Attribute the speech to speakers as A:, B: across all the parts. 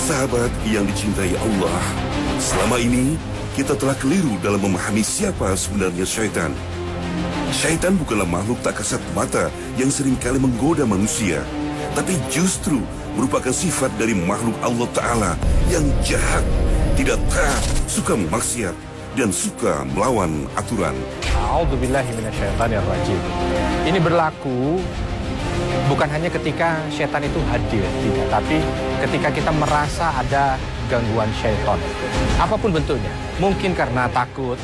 A: Sahabat yang dicintai Allah, selama ini kita telah keliru dalam memahami siapa sebenarnya syaitan. Syaitan bukanlah makhluk tak kasat mata yang seringkali menggoda manusia, tapi justru merupakan sifat dari makhluk Allah Ta'ala yang jahat, tidak taat, suka maksiat, dan suka melawan aturan.
B: A'udzubillahi minasyaitonirrajim. Ini berlaku bukan hanya ketika syaitan itu hadir, tidak, tapi ketika kita merasa ada gangguan syaitan. Apapun bentuknya, mungkin karena takut,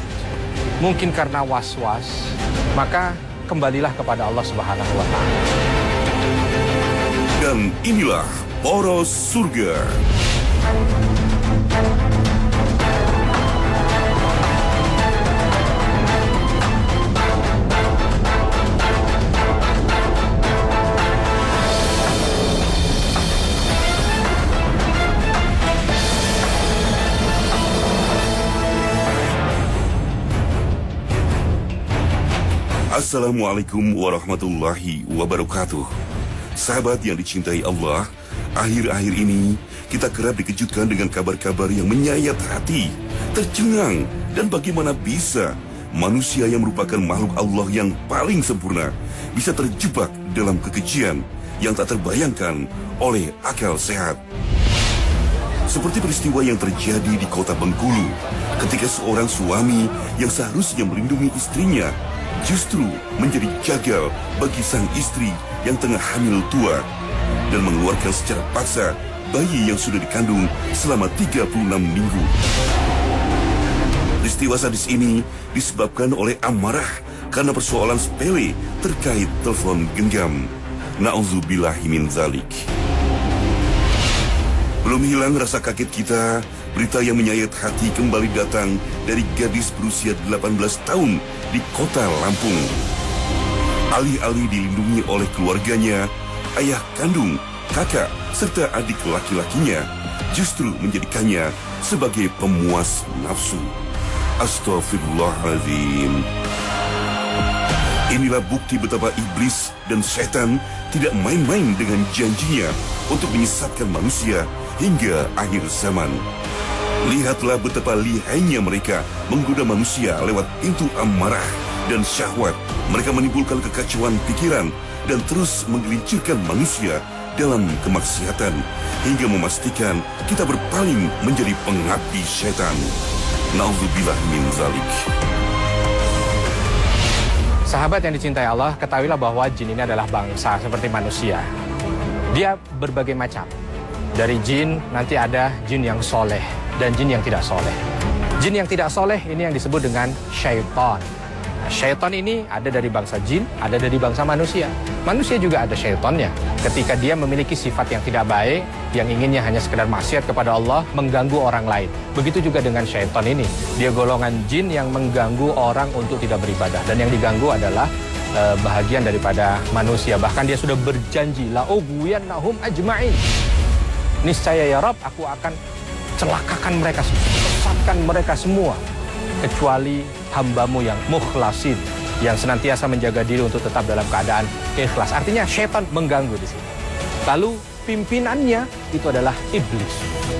B: mungkin karena was-was, maka kembalilah kepada Allah Subhanahu wa Ta'ala.
A: Dan inilah Poros Surga. Assalamualaikum warahmatullahi wabarakatuh. Sahabat yang dicintai Allah, akhir-akhir ini kita kerap dikejutkan dengan kabar-kabar yang menyayat hati, tercengang, dan bagaimana bisa manusia yang merupakan makhluk Allah yang paling sempurna bisa terjebak dalam kekejian yang tak terbayangkan oleh akal sehat. Seperti peristiwa yang terjadi di kota Bengkulu ketika seorang suami yang seharusnya melindungi istrinya justru menjadi jagal bagi sang istri yang tengah hamil tua dan mengeluarkan secara paksa bayi yang sudah dikandung selama 36 minggu. Peristiwa sadis ini disebabkan oleh amarah karena persoalan sepele terkait telepon genggam. Na'udzubillahi min dzalik. Belum hilang rasa kaget kita, berita yang menyayat hati kembali datang dari gadis berusia 18 tahun di kota Lampung. Alih-alih dilindungi oleh keluarganya, ayah kandung, kakak, serta adik laki-lakinya justru menjadikannya sebagai pemuas nafsu. Astaghfirullahaladzim. Inilah bukti betapa iblis dan setan tidak main-main dengan janjinya untuk menyesatkan manusia hingga akhir zaman. Lihatlah betapa lihainya mereka menggoda manusia lewat pintu amarah dan syahwat. Mereka menimbulkan kekacauan pikiran dan terus menggelincirkan manusia dalam kemaksiatan hingga memastikan kita berpaling menjadi pengabdi setan. Na'udzubillah min dzalik.
B: Sahabat yang dicintai Allah, ketahuilah bahwa jin ini adalah bangsa seperti manusia. Dia berbagai macam. Dari jin, nanti ada jin yang soleh dan jin yang tidak soleh. Jin yang tidak soleh ini yang disebut dengan syaitan. Nah, syaitan ini ada dari bangsa jin, ada dari bangsa manusia. Manusia juga ada syaitannya. Ketika dia memiliki sifat yang tidak baik, yang inginnya hanya sekedar maksiat kepada Allah, mengganggu orang lain. Begitu juga dengan syaitan ini. Dia golongan jin yang mengganggu orang untuk tidak beribadah. Dan yang diganggu adalah bahagian daripada manusia. Bahkan dia sudah berjanji, la'ughwiyannahum ajma'in. Niscaya ya Rabb, aku akan celakakan mereka semua, sesatkan mereka semua, kecuali hambamu yang mukhlasin, yang senantiasa menjaga diri untuk tetap dalam keadaan ikhlas. Artinya syaitan mengganggu di sini. Lalu pimpinannya itu adalah iblis.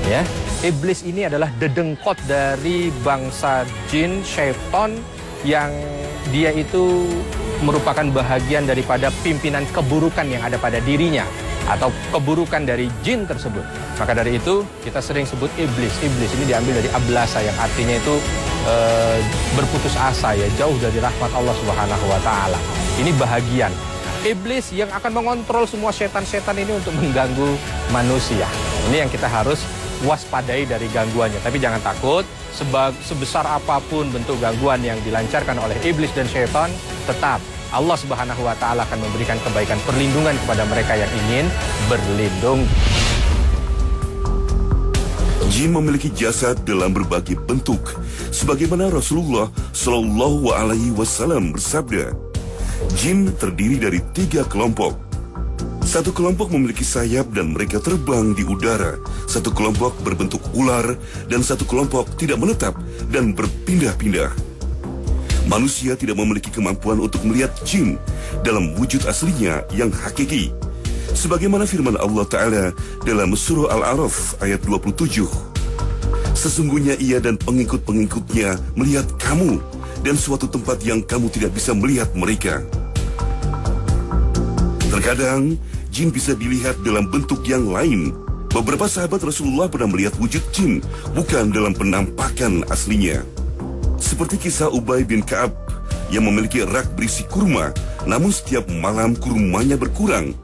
B: Ya, iblis ini adalah dedengkot dari bangsa jin, syaitan, yang dia itu merupakan bahagian daripada pimpinan keburukan yang ada pada dirinya atau keburukan dari jin tersebut. Maka dari itu kita sering sebut iblis. Iblis ini diambil dari ablasa yang artinya itu berputus asa, ya, jauh dari rahmat Allah Subhanahu wa Ta'ala. Ini bahagian iblis yang akan mengontrol semua setan-setan ini untuk mengganggu manusia. Ini yang kita harus waspadai dari gangguannya. Tapi jangan takut, sebesar apapun bentuk gangguan yang dilancarkan oleh iblis dan setan, tetap Allah Subhanahu wa Ta'ala akan memberikan kebaikan perlindungan kepada mereka yang ingin berlindung.
A: Jin memiliki jasad dalam berbagai bentuk, sebagaimana Rasulullah Shallallahu Alaihi Wasallam bersabda, jin terdiri dari 3 kelompok. Satu kelompok memiliki sayap dan mereka terbang di udara. Satu kelompok berbentuk ular dan satu kelompok tidak menetap dan berpindah-pindah. Manusia tidak memiliki kemampuan untuk melihat jin dalam wujud aslinya yang hakiki. Sebagaimana firman Allah Ta'ala dalam surah Al-A'raf ayat 27. Sesungguhnya ia dan pengikut-pengikutnya melihat kamu dan suatu tempat yang kamu tidak bisa melihat mereka. Terkadang, jin bisa dilihat dalam bentuk yang lain. Beberapa sahabat Rasulullah pernah melihat wujud jin, bukan dalam penampakan aslinya. Seperti kisah Ubay bin Ka'ab yang memiliki rak berisi kurma, namun setiap malam kurmanya berkurang.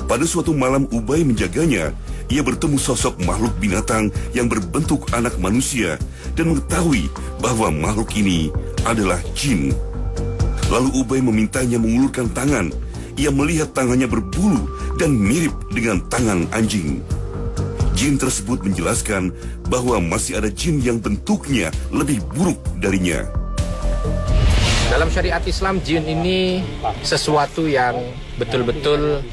A: Pada suatu malam Ubay menjaganya, ia bertemu sosok makhluk binatang yang berbentuk anak manusia dan mengetahui bahwa makhluk ini adalah jin. Lalu Ubay memintanya mengulurkan tangan. Ia melihat tangannya berbulu dan mirip dengan tangan anjing. Jin tersebut menjelaskan bahwa masih ada jin yang bentuknya lebih buruk darinya.
B: Dalam syariat Islam, jin ini sesuatu yang betul-betul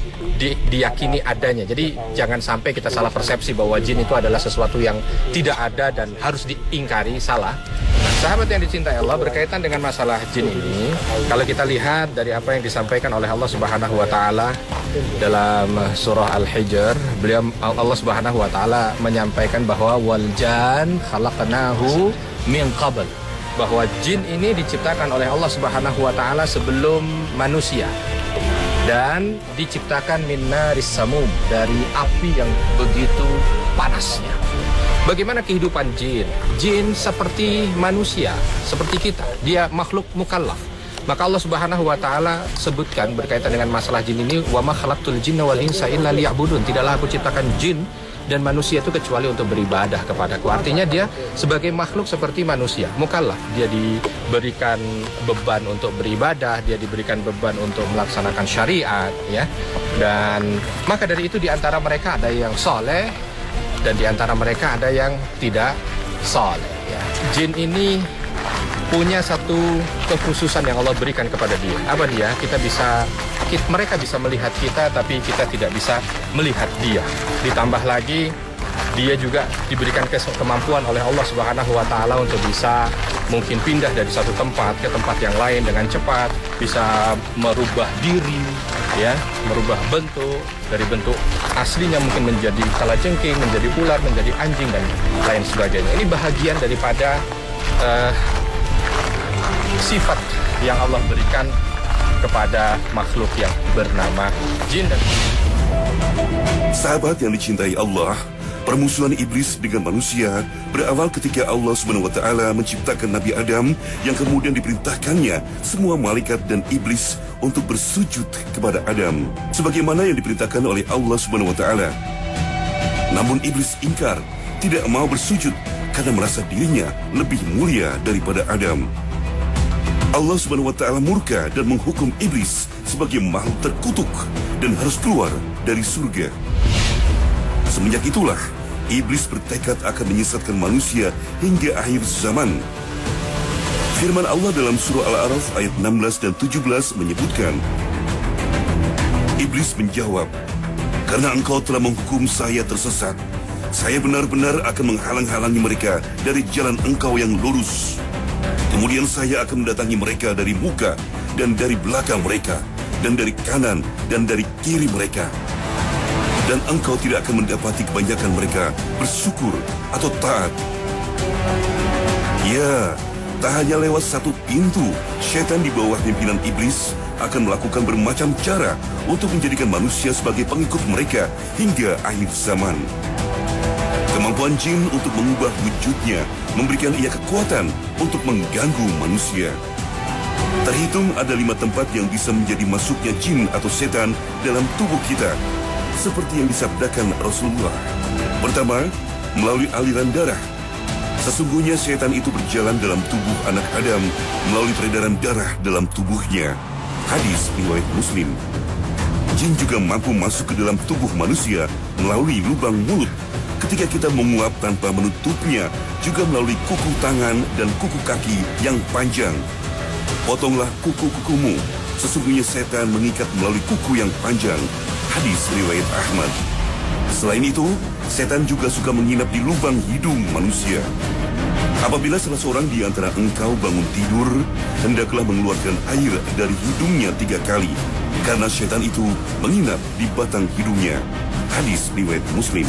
B: diyakini adanya. Jadi jangan sampai kita salah persepsi bahwa jin itu adalah sesuatu yang tidak ada dan harus diingkari, salah. Nah, sahabat yang dicintai Allah, berkaitan dengan masalah jin ini, kalau kita lihat dari apa yang disampaikan oleh Allah Subhanahu wa taala dalam surah Al-Hijr, Allah Subhanahu wa taala menyampaikan bahwa wal jan khalaqnahu min qabl, bahwa jin ini diciptakan oleh Allah Subhanahu wa taala sebelum manusia dan diciptakan min naris samum, dari api yang begitu panasnya. Bagaimana kehidupan jin? Jin seperti manusia, seperti kita. Dia makhluk mukallaf. Maka Allah Subhanahu wa taala sebutkan berkaitan dengan masalah jin ini, wa ma khalaqtul jinna wal insa illa liya'budun. Tidaklah aku ciptakan jin dan manusia itu kecuali untuk beribadah kepadaku. Artinya dia sebagai makhluk seperti manusia, mukallaf. Dia diberikan beban untuk beribadah, dia diberikan beban untuk melaksanakan syariat, ya. Dan maka dari itu di antara mereka ada yang soleh dan di antara mereka ada yang tidak soleh, ya. Jin ini punya satu kekhususan yang Allah berikan kepada dia. Apa dia? Mereka bisa melihat kita, tapi kita tidak bisa melihat dia. Ditambah lagi, dia juga diberikan kemampuan oleh Allah Subhanahu wa taala untuk bisa mungkin pindah dari satu tempat ke tempat yang lain dengan cepat, bisa merubah diri, ya, merubah bentuk dari bentuk aslinya mungkin menjadi kalajengking, menjadi ular, menjadi anjing dan lain sebagainya. Ini bahagian daripada sifat yang Allah berikan kepada makhluk yang bernama jin. Dan
A: sahabat yang dicintai Allah, permusuhan iblis dengan manusia berawal ketika Allah SWT menciptakan Nabi Adam yang kemudian diperintahkannya semua malaikat dan iblis untuk bersujud kepada Adam sebagaimana yang diperintahkan oleh Allah SWT. Namun iblis ingkar, tidak mau bersujud karena merasa dirinya lebih mulia daripada Adam. Allah SWT murka dan menghukum iblis sebagai makhluk terkutuk dan harus keluar dari surga. Semenjak itulah, iblis bertekad akan menyesatkan manusia hingga akhir zaman. Firman Allah dalam surah Al-A'raf ayat 16 dan 17 menyebutkan, iblis menjawab, "Karena engkau telah menghukum saya tersesat, saya benar-benar akan menghalang-halangi mereka dari jalan engkau yang lurus. Kemudian saya akan mendatangi mereka dari muka dan dari belakang mereka, dan dari kanan dan dari kiri mereka. Dan engkau tidak akan mendapati kebanyakan mereka bersyukur atau taat." Ya, tak hanya lewat satu pintu, syaitan di bawah pimpinan iblis akan melakukan bermacam cara untuk menjadikan manusia sebagai pengikut mereka hingga akhir zaman. Kemampuan jin untuk mengubah wujudnya memberikan ia kekuatan untuk mengganggu manusia. Terhitung ada 5 tempat yang bisa menjadi masuknya jin atau setan dalam tubuh kita, seperti yang disabdakan Rasulullah. Pertama, melalui aliran darah. Sesungguhnya setan itu berjalan dalam tubuh anak Adam melalui peredaran darah dalam tubuhnya. Hadis riwayat Muslim. Jin juga mampu masuk ke dalam tubuh manusia melalui lubang mulut ketika kita menguap tanpa menutupnya, juga melalui kuku tangan dan kuku kaki yang panjang. Potonglah kuku-kukumu, sesungguhnya setan mengikat melalui kuku yang panjang. Hadis riwayat Ahmad. Selain itu, setan juga suka menginap di lubang hidung manusia. Apabila salah seorang di antara engkau bangun tidur, hendaklah mengeluarkan air dari hidungnya 3 kali, karena syaitan itu menginap di batang hidungnya. Hadis riwayat Muslim.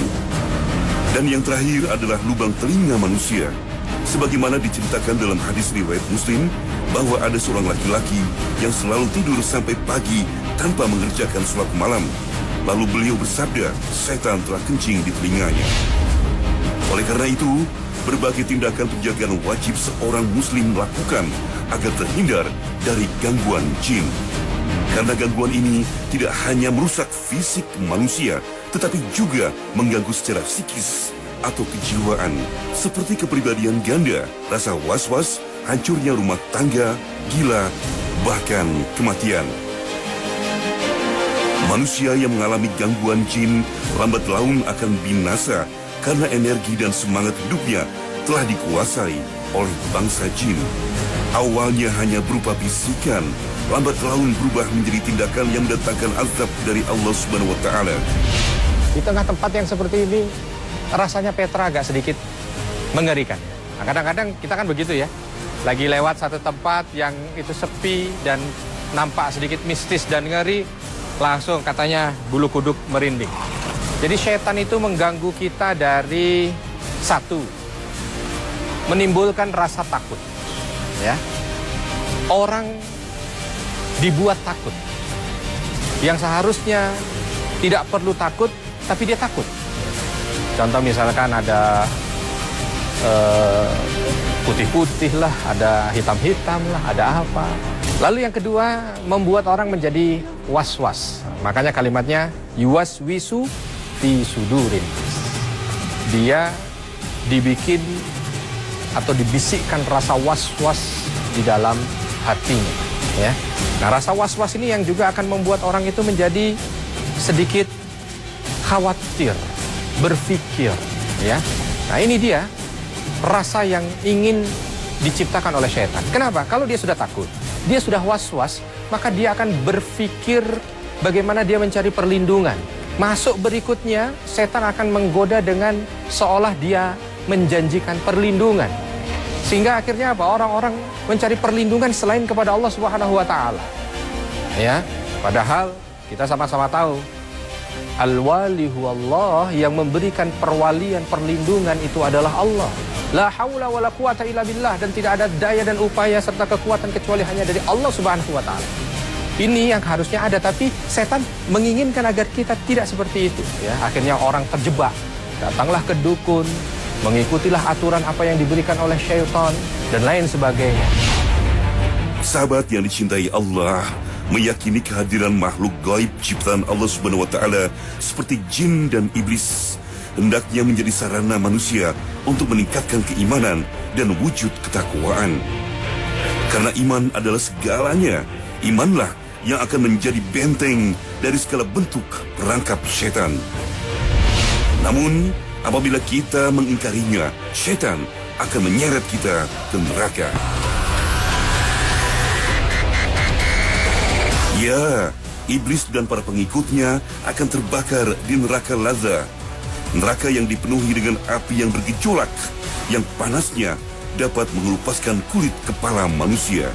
A: Dan yang terakhir adalah lubang telinga manusia. Sebagaimana diceritakan dalam hadis riwayat Muslim, bahwa ada seorang laki-laki yang selalu tidur sampai pagi tanpa mengerjakan sholat malam. Lalu beliau bersabda, setan telah kencing di telinganya. Oleh karena itu, berbagai tindakan penjagaan wajib seorang muslim lakukan agar terhindar dari gangguan jin. Karena gangguan ini tidak hanya merusak fisik manusia, tetapi juga mengganggu secara psikis atau kejiwaan, seperti kepribadian ganda, rasa was-was, hancurnya rumah tangga, gila, bahkan kematian. Manusia yang mengalami gangguan jin lambat laun akan binasa karena energi dan semangat hidupnya telah dikuasai oleh bangsa jin. Awalnya hanya berupa bisikan, lambat laun berubah menjadi tindakan yang mendatangkan azab dari Allah Subhanahu wa Ta'ala.
B: Di tengah tempat yang seperti ini, rasanya Petra agak sedikit mengerikan. Nah, kadang-kadang kita kan begitu ya, lagi lewat satu tempat yang itu sepi dan nampak sedikit mistis dan ngeri, langsung katanya bulu kuduk merinding. Jadi setan itu mengganggu kita dari satu, menimbulkan rasa takut. Ya, orang dibuat takut, yang seharusnya tidak perlu takut, tapi dia takut. Contoh misalkan ada putih-putih lah, ada hitam-hitam lah, ada apa. Lalu yang kedua, membuat orang menjadi was-was. Makanya kalimatnya yuwaswisu fi sudurin. Dia dibikin atau dibisikkan rasa was-was di dalam hatinya, ya. Nah, rasa was-was ini yang juga akan membuat orang itu menjadi sedikit khawatir, berpikir, ya. Nah, ini dia rasa yang ingin diciptakan oleh setan. Kenapa? Kalau dia sudah takut, dia sudah was-was, maka dia akan berpikir bagaimana dia mencari perlindungan. Masuk berikutnya, setan akan menggoda dengan seolah dia menjanjikan perlindungan. Sehingga akhirnya apa? Orang-orang mencari perlindungan selain kepada Allah Subhanahu wa Ta'ala. Ya, padahal kita sama-sama tahu al-wali huwallah, yang memberikan perwalian, perlindungan itu adalah Allah. La haula wala quwata illa billah, dan tidak ada daya dan upaya serta kekuatan kecuali hanya dari Allah Subhanahu wa Ta'ala. Ini yang harusnya ada, tapi setan menginginkan agar kita tidak seperti itu. Ya, akhirnya orang terjebak. Datanglah ke dukun, mengikutilah aturan apa yang diberikan oleh syaitan, dan lain sebagainya.
A: Sahabat yang dicintai Allah, meyakini kehadiran makhluk gaib ciptaan Allah Subhanahu wa Ta'ala seperti jin dan iblis hendaknya menjadi sarana manusia untuk meningkatkan keimanan dan wujud ketakwaan. Karena iman adalah segalanya. Imanlah yang akan menjadi benteng dari segala bentuk perangkap setan. Namun, apabila kita mengingkarinya, setan akan menyeret kita ke neraka. Ya, iblis dan para pengikutnya akan terbakar di neraka Lazza. Neraka yang dipenuhi dengan api yang bergejolak, yang panasnya dapat mengelupaskan kulit kepala manusia.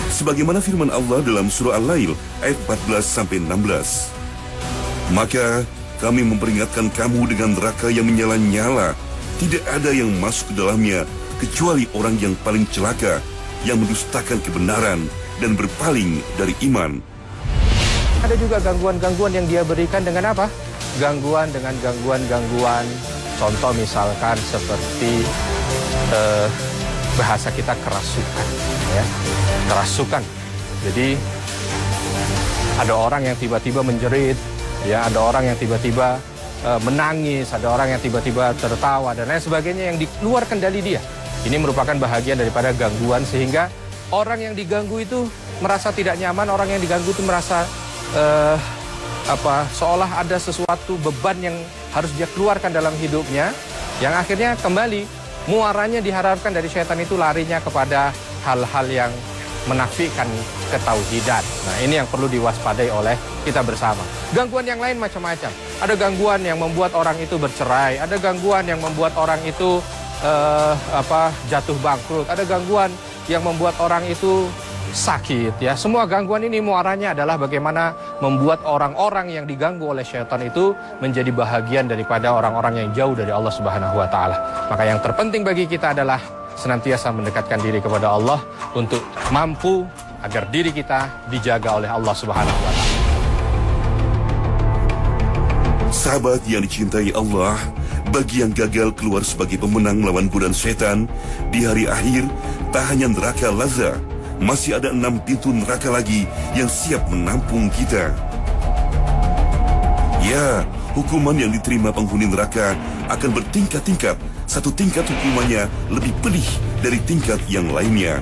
A: Sebagaimana firman Allah dalam surah Al-Lail ayat 14-16. Maka kami memperingatkan kamu dengan neraka yang menyala-nyala. Tidak ada yang masuk ke dalamnya kecuali orang yang paling celaka, yang mendustakan kebenaran dan berpaling dari iman.
B: Ada juga gangguan-gangguan yang dia berikan dengan apa? Gangguan dengan gangguan-gangguan. Contoh misalkan seperti bahasa kita kerasukan, ya. Kerasukan. Jadi ada orang yang tiba-tiba menjerit, ya, ada orang yang tiba-tiba menangis, ada orang yang tiba-tiba tertawa dan lain sebagainya yang di luar kendali dia. Ini merupakan bahagian daripada gangguan, sehingga orang yang diganggu itu merasa tidak nyaman, orang yang diganggu itu merasa seolah ada sesuatu beban yang harus dia keluarkan dalam hidupnya, yang akhirnya kembali muaranya diharapkan dari setan itu larinya kepada hal-hal yang menafikan ketauhidan. Nah, ini yang perlu diwaspadai oleh kita bersama. Gangguan yang lain macam-macam. Ada gangguan yang membuat orang itu bercerai, ada gangguan yang membuat orang itu jatuh bangkrut, ada gangguan yang membuat orang itu sakit ya. Semua gangguan ini muaranya adalah bagaimana membuat orang-orang yang diganggu oleh syaitan itu menjadi bahagian daripada orang-orang yang jauh dari Allah Subhanahu wa taala. Maka yang terpenting bagi kita adalah senantiasa mendekatkan diri kepada Allah untuk mampu agar diri kita dijaga oleh Allah Subhanahu wa taala.
A: Sahabat yang dicintai Allah, bagi yang gagal keluar sebagai pemenang melawan godaan setan di hari akhir, tak hanya neraka lazza, masih ada 6 pintu neraka lagi yang siap menampung kita. Ya, hukuman yang diterima penghuni neraka akan bertingkat-tingkat. Satu tingkat hukumannya lebih pedih dari tingkat yang lainnya.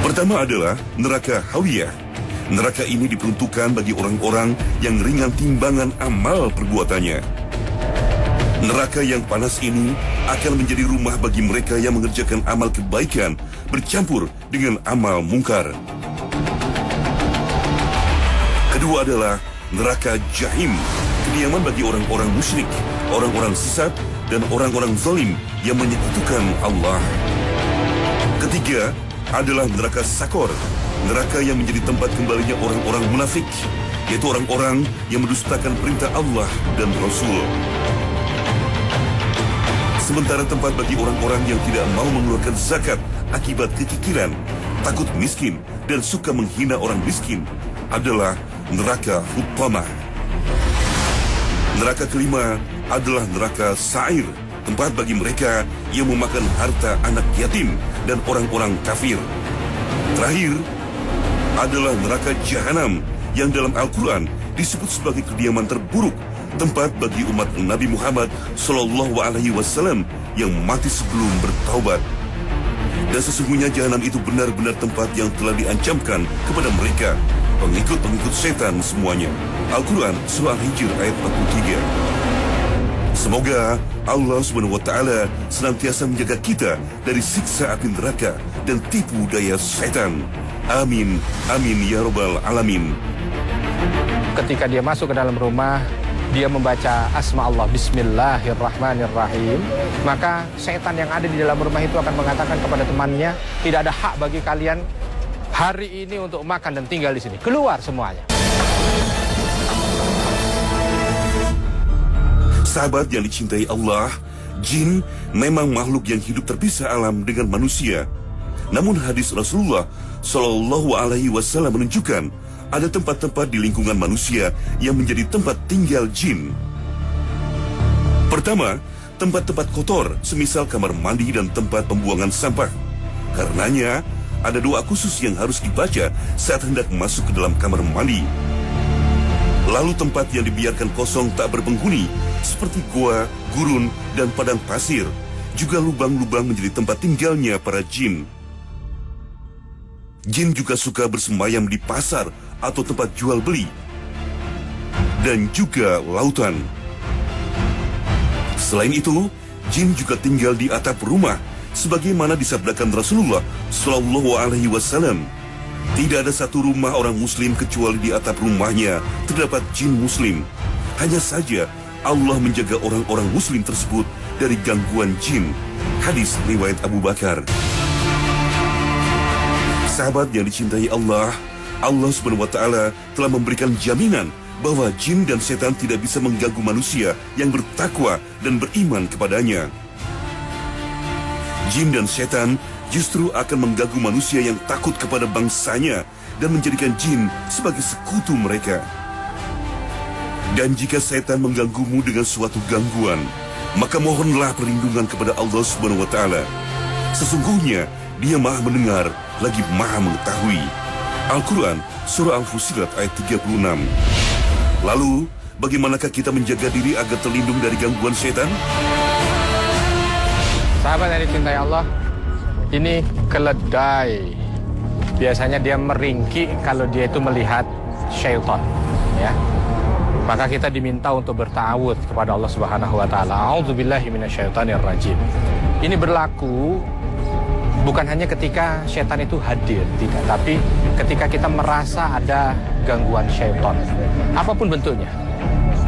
A: Pertama adalah neraka Hawiyah. Neraka ini diperuntukkan bagi orang-orang yang ringan timbangan amal perbuatannya. Neraka yang panas ini akan menjadi rumah bagi mereka yang mengerjakan amal kebaikan bercampur dengan amal mungkar. Kedua adalah neraka Jahim, kediaman bagi orang-orang musyrik, orang-orang sesat, dan orang-orang zalim yang menyekutukan Allah. Ketiga adalah neraka Sakor, neraka yang menjadi tempat kembalinya orang-orang munafik, yaitu orang-orang yang mendustakan perintah Allah dan Rasul. Sementara tempat bagi orang-orang yang tidak mau mengeluarkan zakat akibat kekikiran, takut miskin, dan suka menghina orang miskin adalah neraka Huttamah. Neraka kelima adalah neraka Sa'ir, tempat bagi mereka yang memakan harta anak yatim dan orang-orang kafir. Terakhir adalah neraka Jahanam yang dalam Al-Quran disebut sebagai kediaman terburuk, tempat bagi umat Nabi Muhammad SAW yang mati sebelum bertaubat. Dan sesungguhnya Jahanam itu benar-benar tempat yang telah diancamkan kepada mereka, pengikut-pengikut setan semuanya. Al-Quran Surah Al-Hijr ayat 43. Semoga Allah SWT senantiasa menjaga kita dari siksa api neraka dan tipu daya setan. Amin, amin ya rabbal alamin.
B: Ketika dia masuk ke dalam rumah, dia membaca asma Allah, Bismillahirrahmanirrahim, maka setan yang ada di dalam rumah itu akan mengatakan kepada temannya, tidak ada hak bagi kalian hari ini untuk makan dan tinggal di sini. Keluar semuanya.
A: Sahabat yang dicintai Allah, jin memang makhluk yang hidup terpisah alam dengan manusia. Namun hadis Rasulullah SAW menunjukkan ada tempat-tempat di lingkungan manusia yang menjadi tempat tinggal jin. Pertama, tempat-tempat kotor, semisal kamar mandi dan tempat pembuangan sampah. Karenanya, ada doa khusus yang harus dibaca saat hendak masuk ke dalam kamar mandi. Lalu tempat yang dibiarkan kosong tak berpenghuni, seperti gua, gurun, dan padang pasir, juga lubang-lubang menjadi tempat tinggalnya para jin. Jin juga suka bersemayam di pasar atau tempat jual beli, dan juga lautan. Selain itu, jin juga tinggal di atap rumah, sebagaimana disabdakan Rasulullah SAW. Tidak ada satu rumah orang Muslim kecuali di atap rumahnya terdapat jin Muslim. Hanya saja Allah menjaga orang-orang Muslim tersebut dari gangguan jin. Hadis riwayat Abu Bakar. Sahabat yang dicintai Allah, Allah SWT telah memberikan jaminan bahwa jin dan setan tidak bisa mengganggu manusia yang bertakwa dan beriman kepadanya. Jin dan setan justru akan mengganggu manusia yang takut kepada bangsanya dan menjadikan jin sebagai sekutu mereka. Dan jika setan mengganggumu dengan suatu gangguan, maka mohonlah perlindungan kepada Allah SWT. Sesungguhnya Dia Maha mendengar lagi Maha mengetahui. Al-Quran Surah Al-Fusilat ayat 36. Lalu, bagaimanakah kita menjaga diri agar terlindung dari gangguan setan?
B: Sahabat yang dicintai Allah, ini keledai. Biasanya dia meringkik kalau dia itu melihat syaitan, ya. Maka kita diminta untuk bertawud kepada Allah Subhanahu wa taala. A'udzubillahi minasyaitonirrajim. Ini berlaku bukan hanya ketika setan itu hadir, tidak, tapi ketika kita merasa ada gangguan syaitan, apapun bentuknya.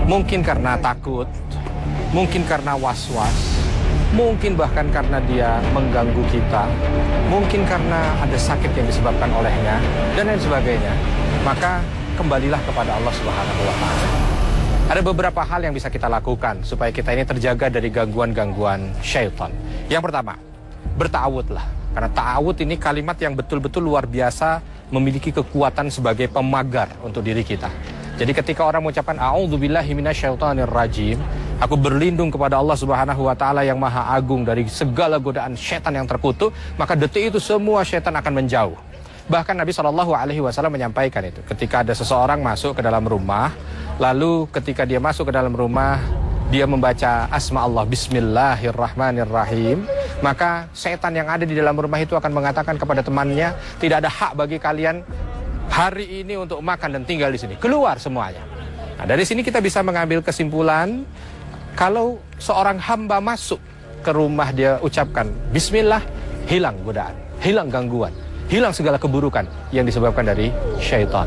B: Mungkin karena takut, mungkin karena was-was, mungkin bahkan karena dia mengganggu kita, mungkin karena ada sakit yang disebabkan olehnya, dan lain sebagainya, maka kembalilah kepada Allah Subhanahu wa Ta'ala. Ada beberapa hal yang bisa kita lakukan supaya kita ini terjaga dari gangguan-gangguan syaitan. Yang pertama, berta'awudlah. Karena ta'awud ini kalimat yang betul-betul luar biasa, memiliki kekuatan sebagai pemagar untuk diri kita. Jadi ketika orang mengucapkan a'udzubillahi minasyaitonirrajim, aku berlindung kepada Allah Subhanahu wa Ta'ala yang Maha Agung dari segala godaan syaitan yang terkutuk, maka detik itu semua syaitan akan menjauh. Bahkan Nabi SAW menyampaikan itu. Ketika ada seseorang masuk ke dalam rumah, lalu ketika dia masuk ke dalam rumah, dia membaca asma Allah, Bismillahirrahmanirrahim, maka setan yang ada di dalam rumah itu akan mengatakan kepada temannya, tidak ada hak bagi kalian hari ini untuk makan dan tinggal di sini. Keluar semuanya. Nah, dari sini kita bisa mengambil kesimpulan, kalau seorang hamba masuk ke rumah, dia ucapkan Bismillah, hilang godaan, hilang gangguan, hilang segala keburukan yang disebabkan dari syaitan.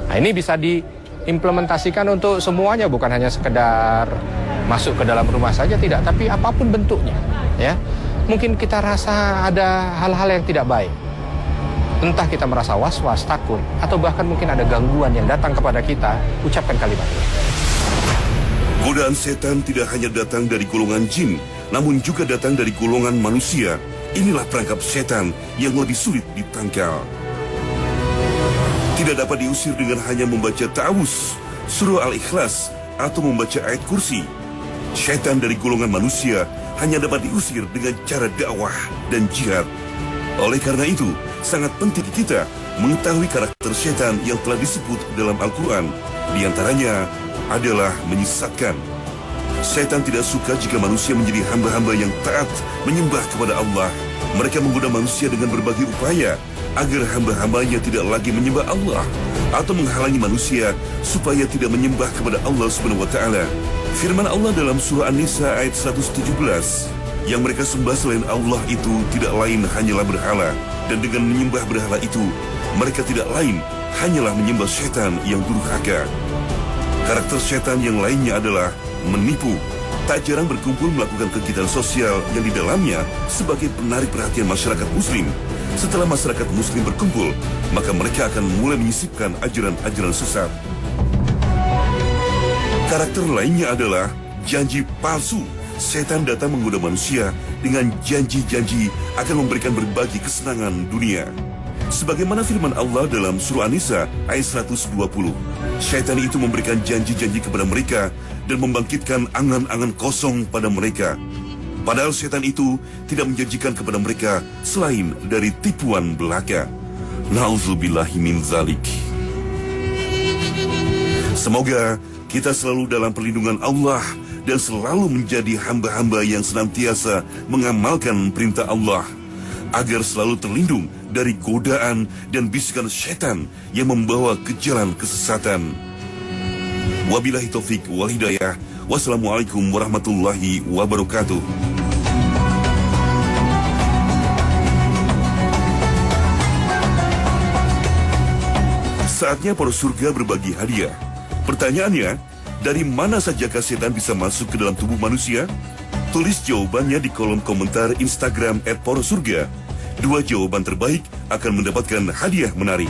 B: Nah, ini bisa diimplementasikan untuk semuanya, bukan hanya sekedar masuk ke dalam rumah saja, tidak, tapi apapun bentuknya, ya. Mungkin kita rasa ada hal-hal yang tidak baik, entah kita merasa was-was, takut, atau bahkan mungkin ada gangguan yang datang kepada kita, ucapkan kalimat ini.
A: Godaan setan tidak hanya datang dari golongan jin, namun juga datang dari golongan manusia. Inilah perangkap setan yang lebih sulit ditangkal. Tidak dapat diusir dengan hanya membaca ta'awuz, surah Al-Ikhlas, atau membaca ayat kursi. Setan dari golongan manusia hanya dapat diusir dengan cara dakwah dan jihad. Oleh karena itu, sangat penting kita mengetahui karakter setan yang telah disebut dalam Al-Quran. Di antaranya adalah menyesatkan. Setan tidak suka jika manusia menjadi hamba-hamba yang taat menyembah kepada Allah. Mereka menggoda manusia dengan berbagai upaya agar hamba-hambanya tidak lagi menyembah Allah atau menghalangi manusia supaya tidak menyembah kepada Allah Subhanahu wa Ta'ala. Firman Allah dalam surah An-Nisa ayat 117, yang mereka sembah selain Allah itu tidak lain hanyalah berhala, dan dengan menyembah berhala itu mereka tidak lain hanyalah menyembah setan yang durhaka. Karakter setan yang lainnya adalah menipu. Tak jarang berkumpul melakukan kegiatan sosial yang di dalamnya sebagai penarik perhatian masyarakat muslim. Setelah masyarakat muslim berkumpul, maka mereka akan mulai menyisipkan ajaran-ajaran sesat. Karakter lainnya adalah janji palsu. Setan datang menggoda manusia dengan janji-janji akan memberikan berbagai kesenangan dunia. Sebagaimana firman Allah dalam surah An-Nisa ayat 120, syaitan itu memberikan janji-janji kepada mereka dan membangkitkan angan-angan kosong pada mereka. Padahal syaitan itu tidak menjanjikan kepada mereka selain dari tipuan belaka. Na'udzubillahi min zalik. Semoga kita selalu dalam perlindungan Allah dan selalu menjadi hamba-hamba yang senantiasa mengamalkan perintah Allah, agar selalu terlindung dari godaan dan bisikan syaitan yang membawa ke jalan kesesatan. Wabillahi taufik wal hidayah. Wassalamualaikum warahmatullahi wabarakatuh. Saatnya para surga berbagi hadiah. Pertanyaannya, dari mana sajakah setan bisa masuk ke dalam tubuh manusia? Tulis jawabannya di kolom komentar Instagram @porosurga. 2 jawaban terbaik akan mendapatkan hadiah menarik.